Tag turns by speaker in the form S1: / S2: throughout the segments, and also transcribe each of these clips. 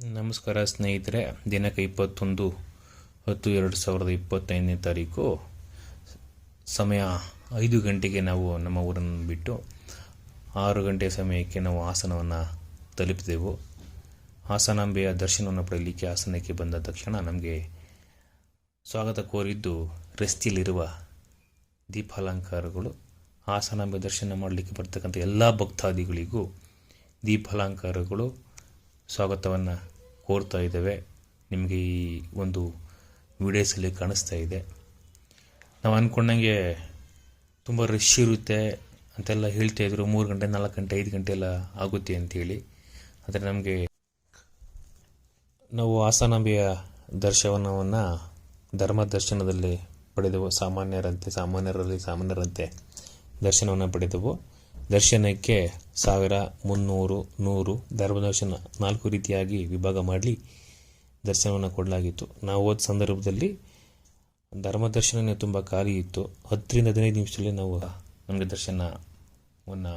S1: ನಮಸ್ಕಾರ ಸ್ನೇಹಿತರೆ. ದಿನಾಂಕ 21/10/2025ನೇ ತಾರೀಕು ಸಮಯ 5 ಗಂಟೆಗೆ ನಾವು ನಮ್ಮ ಊರನ್ನು ಬಿಟ್ಟು 6 ಗಂಟೆ ಸಮಯಕ್ಕೆ ನಾವು ಹಾಸನವನ್ನು ತಲುಪಿದೆವು. ಹಾಸನಾಂಬೆಯ ದರ್ಶನವನ್ನು ಪಡೆಯಲಿಕ್ಕೆ ಹಾಸನಕ್ಕೆ ಬಂದ ತಕ್ಷಣ ನಮಗೆ ಸ್ವಾಗತ ಕೋರಿದ್ದು ರಸ್ತೆಯಲ್ಲಿರುವ ದೀಪಾಲಂಕಾರಗಳು. ಹಾಸನಾಂಬೆ ದರ್ಶನ ಮಾಡಲಿಕ್ಕೆ ಬರ್ತಕ್ಕಂಥ ಎಲ್ಲ ಭಕ್ತಾದಿಗಳಿಗೂ ದೀಪಾಲಂಕಾರಗಳು ಸ್ವಾಗತವನ್ನು ಕೋರ್ತಾ ಇದ್ದೇವೆ. ನಿಮಗೆ ಈ ಒಂದು ವಿಡಿಯೋಸಲ್ಲಿ ಕಾಣಿಸ್ತಾ ಇದೆ. ನಾವು ಅಂದ್ಕೊಂಡಂಗೆ ತುಂಬ ರಶ್ ಇರುತ್ತೆ ಅಂತೆಲ್ಲ ಹೇಳ್ತಾಯಿದ್ರು. 3 ಗಂಟೆ 4 ಗಂಟೆ 5 ಗಂಟೆ ಎಲ್ಲ ಆಗುತ್ತೆ ಅಂಥೇಳಿ. ಆದರೆ ನಮಗೆ ನಾವು ಹಾಸನಾಂಬೆಯ ದರ್ಶನವನ್ನು ಧರ್ಮ ದರ್ಶನದಲ್ಲಿ ಪಡೆದೆವು. ಸಾಮಾನ್ಯರಂತೆ ದರ್ಶನವನ್ನು ಪಡೆದೆವು. ದರ್ಶನಕ್ಕೆ 1000, 300, 100 ಧರ್ಮದರ್ಶನ 4 ರೀತಿಯಾಗಿ ವಿಭಾಗ ಮಾಡಿ ದರ್ಶನವನ್ನು ಕೊಡಲಾಗಿತ್ತು. ನಾವು ಹೋದ ಸಂದರ್ಭದಲ್ಲಿ ಧರ್ಮದರ್ಶನನೇ ತುಂಬ ಖಾಲಿ ಇತ್ತು. 10ರಿಂದ 15 ನಿಮಿಷದಲ್ಲಿ ನಮಗೆ ದರ್ಶನವನ್ನು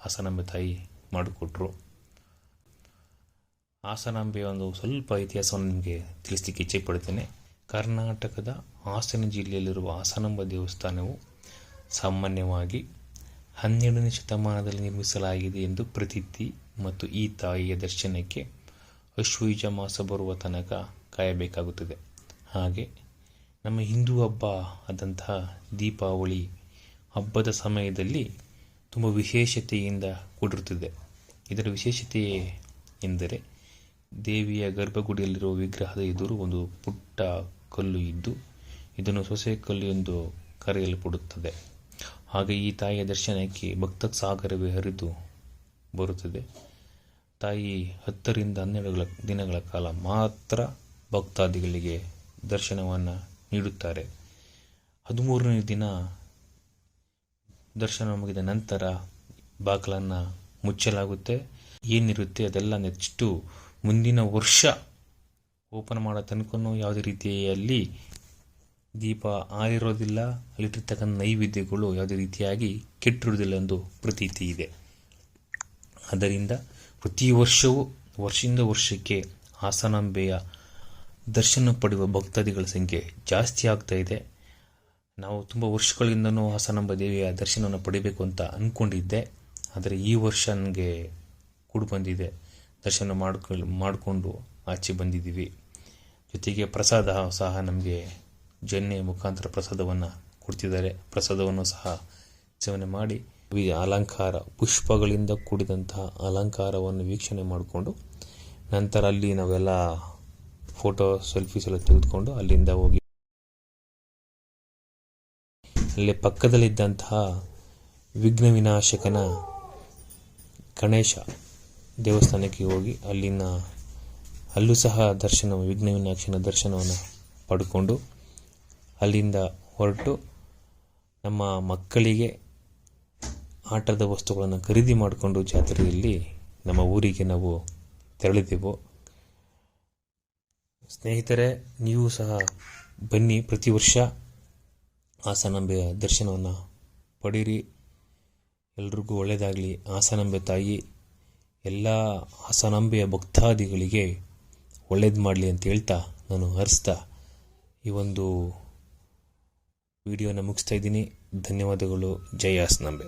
S1: ಹಾಸನಾಂಬೆ ತಾಯಿ ಮಾಡಿಕೊಟ್ರು. ಹಾಸನಾಂಬೆಯ ಒಂದು ಸ್ವಲ್ಪ ಇತಿಹಾಸವನ್ನು ನಿಮಗೆ ತಿಳಿಸಲಿಕ್ಕೆ ಇಚ್ಛೆ ಪಡ್ತೇನೆ. ಕರ್ನಾಟಕದ ಹಾಸನ ಜಿಲ್ಲೆಯಲ್ಲಿರುವ ಹಾಸನಾಂಬ ದೇವಸ್ಥಾನವು ಸಾಮಾನ್ಯವಾಗಿ 12ನೇ ಶತಮಾನದಲ್ಲಿ ನಿರ್ಮಿಸಲಾಗಿದೆ ಎಂದು ಪ್ರತೀತಿ ಮತ್ತು ಈ ತಾಯಿಯ ದರ್ಶನಕ್ಕೆ ಆಶ್ವಯುಜ ಮಾಸ ಬರುವ ತನಕ ಕಾಯಬೇಕಾಗುತ್ತದೆ. ಹಾಗೆ ನಮ್ಮ ಹಿಂದೂ ಹಬ್ಬ ಆದಂತಹ ದೀಪಾವಳಿ ಹಬ್ಬದ ಸಮಯದಲ್ಲಿ ತುಂಬ ವಿಶೇಷತೆಯಿಂದ ಕೂಡಿರುತ್ತದೆ. ಇದರ ವಿಶೇಷತೆ ಎಂದರೆ ದೇವಿಯ ಗರ್ಭಗುಡಿಯಲ್ಲಿರುವ ವಿಗ್ರಹದ ಎದುರು ಒಂದು ಪುಟ್ಟ ಕಲ್ಲು ಇದ್ದು ಇದನ್ನು ಸೊಸೆ ಕಲ್ಲು ಎಂದು ಕರೆಯಲ್ಪಡುತ್ತದೆ. ಹಾಗೆ ಈ ತಾಯಿಯ ದರ್ಶನಕ್ಕೆ ಭಕ್ತ ಸಾಗರವೇ ಹರಿದು ಬರುತ್ತದೆ. ತಾಯಿ 10ರಿಂದ 12 ದಿನಗಳ ಕಾಲ ಮಾತ್ರ ಭಕ್ತಾದಿಗಳಿಗೆ ದರ್ಶನವನ್ನು ನೀಡುತ್ತಾರೆ. 13ನೇ ದಿನ ದರ್ಶನ ಮುಗಿದ ನಂತರ ಬಾಗಿಲನ್ನು ಮುಚ್ಚಲಾಗುತ್ತೆ. ಏನಿರುತ್ತೆ ಅದೆಲ್ಲ ನೆಕ್ಸ್ಟು ಮುಂದಿನ ವರ್ಷ ಓಪನ್ ಮಾಡೋ ತನಕನೂ ಯಾವುದೇ ರೀತಿಯಲ್ಲಿ ದೀಪ ಆರಿರೋದಿಲ್ಲ. ಅಲ್ಲಿಟ್ಟಿರ್ತಕ್ಕಂಥ ನೈವೇದ್ಯಗಳು ಯಾವುದೇ ರೀತಿಯಾಗಿ ಕೆಟ್ಟಿರುವುದಿಲ್ಲ ಎಂದು ಪ್ರತೀತಿ ಇದೆ. ಆದ್ದರಿಂದ ಪ್ರತಿ ವರ್ಷವೂ ವರ್ಷದಿಂದ ವರ್ಷಕ್ಕೆ ಹಾಸನಾಂಬೆಯ ದರ್ಶನ ಪಡೆಯುವ ಭಕ್ತಾದಿಗಳ ಸಂಖ್ಯೆ ಜಾಸ್ತಿ ಆಗ್ತಾ ಇದೆ. ನಾವು ತುಂಬ ವರ್ಷಗಳಿಂದನೂ ಹಾಸನಾಂಬ ದೇವಿಯ ದರ್ಶನವನ್ನು ಪಡಿಬೇಕು ಅಂತ ಅಂದ್ಕೊಂಡಿದ್ದೆ. ಆದರೆ ಈ ವರ್ಷ ನನಗೆ ಕೂಡಿ ಬಂದಿದೆ. ದರ್ಶನ ಮಾಡಿಕೊಂಡು ಆಚೆ ಬಂದಿದ್ದೀವಿ. ಜೊತೆಗೆ ಪ್ರಸಾದ ಸಹ ನಮಗೆ ಜನ್ಯ ಮುಖಾಂತರ ಪ್ರಸಾದವನ್ನು ಕೊಡ್ತಿದ್ದಾರೆ. ಪ್ರಸಾದವನ್ನು ಸಹ ಸೇವನೆ ಮಾಡಿ ಅಲಂಕಾರ ಪುಷ್ಪಗಳಿಂದ ಕೂಡಿದಂತಹ ಅಲಂಕಾರವನ್ನು ವೀಕ್ಷಣೆ ಮಾಡಿಕೊಂಡು ನಂತರ ಅಲ್ಲಿ ನಾವೆಲ್ಲ ಫೋಟೋ ಸೆಲ್ಫೀಸ್ ಎಲ್ಲ ತೆಗೆದುಕೊಂಡು ಅಲ್ಲಿಂದ ಹೋಗಿ ಅಲ್ಲಿ ಪಕ್ಕದಲ್ಲಿದ್ದಂತಹ ವಿಘ್ನ ವಿನಾಶಕನ ಗಣೇಶ ದೇವಸ್ಥಾನಕ್ಕೆ ಹೋಗಿ ಅಲ್ಲೂ ಸಹ ವಿಘ್ನ ವಿನಾಶಕನ ದರ್ಶನವನ್ನು ಪಡ್ಕೊಂಡು ಅಲ್ಲಿಂದ ಹೊರಟು ನಮ್ಮ ಮಕ್ಕಳಿಗೆ ಆಟದ ವಸ್ತುಗಳನ್ನು ಖರೀದಿ ಮಾಡಿಕೊಂಡು ಜಾತ್ರೆಯಲ್ಲಿ ನಮ್ಮ ಊರಿಗೆ ನಾವು ತೆರಳಿದೆವು. ಸ್ನೇಹಿತರೆ, ನೀವು ಸಹ ಬನ್ನಿ. ಪ್ರತಿ ವರ್ಷ ಹಾಸನಾಂಬೆಯ ದರ್ಶನವನ್ನು ಪಡೀರಿ. ಎಲ್ರಿಗೂ ಒಳ್ಳೆಯದಾಗಲಿ. ಹಾಸನಾಂಬೆ ತಾಯಿ ಎಲ್ಲ ಹಾಸನಾಂಬೆಯ ಭಕ್ತಾದಿಗಳಿಗೆ ಒಳ್ಳೇದು ಮಾಡಲಿ ಅಂತ ಹೇಳ್ತಾ ನಾನು ಹರಿಸ್ತಾ ಈ ಒಂದು ವಿಡಿಯೋನ ಮುಗಿಸ್ತಾ ಇದ್ದೀನಿ. ಧನ್ಯವಾದಗಳು. ಜೈ ಹಾಸನಾಂಬೆ.